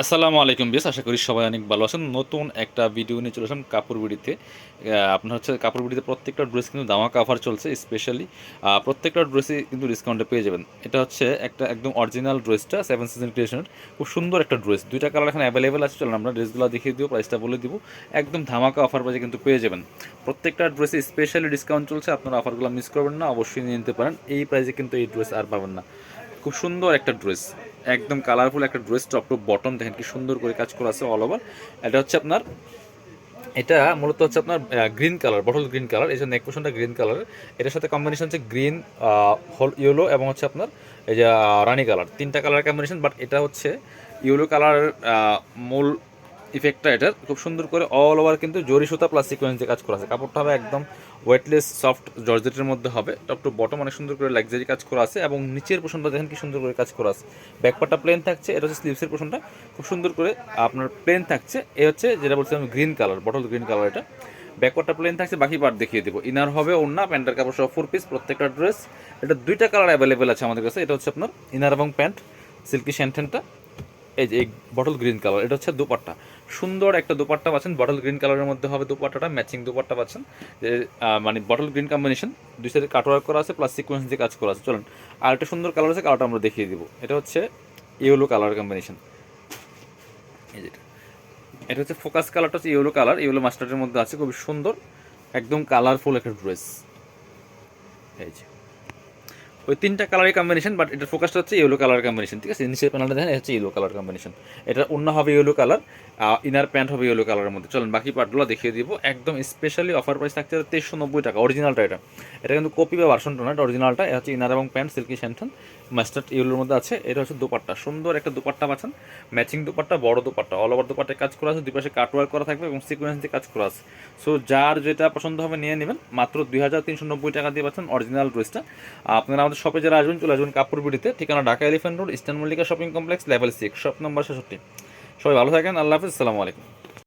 আসসালামু আলাইকুম বেশ, আশা করি সবাই অনেক ভালো আছেন। নতুন একটা ভিডিও নিয়ে চলে আসলাম কাপড় বিড়িতে। আপনার হচ্ছে কাপড় বিড়িতে প্রত্যেকটা ড্রেস কিন্তু ধামাকা অফার চলছে। স্পেশালি প্রত্যেকটা ড্রেসই কিন্তু ডিসকাউন্টে পেয়ে যাবেন। এটা হচ্ছে একটা একদম অরিজিনাল ড্রেসটা, সেভেন সিজন ক্রিয়েশনের। খুব সুন্দর একটা ড্রেস, দুইটা কালার এখানে অ্যাভেলেবেল আছে। চলুন আমরা ড্রেসগুলো দেখিয়ে দিব, প্রাইসটা বলে দিব। একদম ধামাকা অফার প্রাইসে কিন্তু পেয়ে যাবেন। প্রত্যেকটা ড্রেসে স্পেশালি ডিসকাউন্ট চলছে, আপনারা অফারগুলো মিস করবেন না, অবশ্যই নিয়ে নিতে পারেন। এই প্রাইসে কিন্তু এই ড্রেস আর পাবেন না। খুব সুন্দর একটা ড্রেস, একদম কালারফুল একটা ড্রেস। টপ টু বটম দেখেন কি সুন্দর করে কাজ করা আছে অল ওভার। এটা হচ্ছে আপনার, এটা মূলত হচ্ছে আপনার green colour, bottle green colour. এই যে নেক পোর্শনটা গ্রিন কালারের, এটার সাথে কম্বিনেশন হচ্ছে গ্রিন, হল ইয়েলো এবং হচ্ছে আপনার এই যে রানি কালার, তিনটা কালার কম্বিনেশন। বাট এটা হচ্ছে ইয়েলো কালারের মূল ইফেক্টটা এটার। খুব সুন্দর করে অল ওভার কিন্তু জরি সুতা প্লাস সিকোয়েন্সে কাজ করা আছে। কাপড়টা হবে একদম ওয়েটলেস সফট জর্জেটের মধ্যে হবে। টপ টু বটম অনেক সুন্দর করে লাক্সারি কাজ করা আছে এবং নিচের পোর্শনটা দেখেন কি সুন্দর করে কাজ করা আছে। ব্যাকপার্টটা প্লেন থাকছে, এটা হচ্ছে স্লিভসের পোর্শনটা খুব সুন্দর করে আপনার প্লেন থাকছে। এ হচ্ছে যেটা বলছিলাম green colour, bottle green colour. এটা ব্যাকপার্টটা প্লেন থাকছে, বাকি পার্ট দেখিয়ে দেবো। ইনার হবে ওড়না, প্যান্টের কাপড় সহ 4 পিস প্রত্যেকটা ড্রেস। এটা দুইটা কালার অ্যাভেলেবেল আছে আমাদের কাছে। এটা হচ্ছে আপনার ইনার এবং প্যান্ট, সিল্কি শ্যান্টেনটা। এই যে এই বটল গ্রিন কালার, এটা হচ্ছে দুপাট্টা। সুন্দর একটা দুপাট্টা পাচ্ছেন, বটল গ্রিন কালারের মধ্যে হবে দুপাট্টাটা, ম্যাচিং দুপাট্টা পাচ্ছেন। যে মানে বটল গ্রিন কম্বিনেশন, দুই সাইডে কাটওয়ার্ক করা আছে প্লাস সিকোয়েন্স দিয়ে কাজ করা আছে। চলুন আর একটা সুন্দর কালার আছে, কালারটা আমরা দেখিয়ে দিব। এটা হচ্ছে ইয়েলো কালার কম্বিনেশন। এই যেটা, এটা হচ্ছে ফোকাস কালারটা হচ্ছে ইয়েলো কালার, ইয়েলো মাস্টার্ডের মধ্যে আছে, খুবই সুন্দর একদম কালারফুল একটা ড্রেস। এই যে ওই তিনটা কালারের কম্বিনেশন, বাট এটার ফোকাসটা হচ্ছে ইয়েলো কালার কম্বিনেশন। ঠিক আছে, নিচের প্যানেলটা দেখেন, এটা হচ্ছে ইয়েলো কালার কম্বিনেশন। এটা অন্য হবে ইয়েলো কালার, ইনার প্যান্ট হবে ইয়েলো কালারের মধ্যে। চলুন বাকি পার্টগুলো দেখিয়ে দিব। একদম স্পেশালি অফার প্রাইস থাকছে 2390 টাকা। অরিজিনালটা এটা, এটা কিন্তু কপি বা ভার্সনটা না, এটা অরিজিনালটা। এটা হচ্ছে ইনার এবং প্যান্ট সিল্কি স্যান্টন মাস্টার্ড ইয়েলোর মধ্যে আছে। এটা হচ্ছে দুপাট্টা, সুন্দর একটা দুপাট্টা পাচ্ছেন, ম্যাচিং দুপাট্টা, বড় দুপাট্টা, অল ওভার দুপাট্টায় কাজ করা আছে, দুই পাশে কাটওয়ার্ক করা থাকবে এবং সিকোয়েন্স দিয়ে কাজ করা আছে। সো যার যেটা পছন্দ হবে নিয়ে নেবেন। মাত্র 2390 টাকা দিয়ে পাচ্ছেন অরিজিনাল ড্রেসটা। আপনারা আমাদের শপে যারা আসবেন চলে আসবেন কাপড় বিড়িতে, ঠিকানা Dhaka elephant road, eastern Mallika shopping complex, level 6, shop number 66। সবাই ভালো থাকেন, আল্লাহ হাফিজ, আসসালামু আলাইকুম।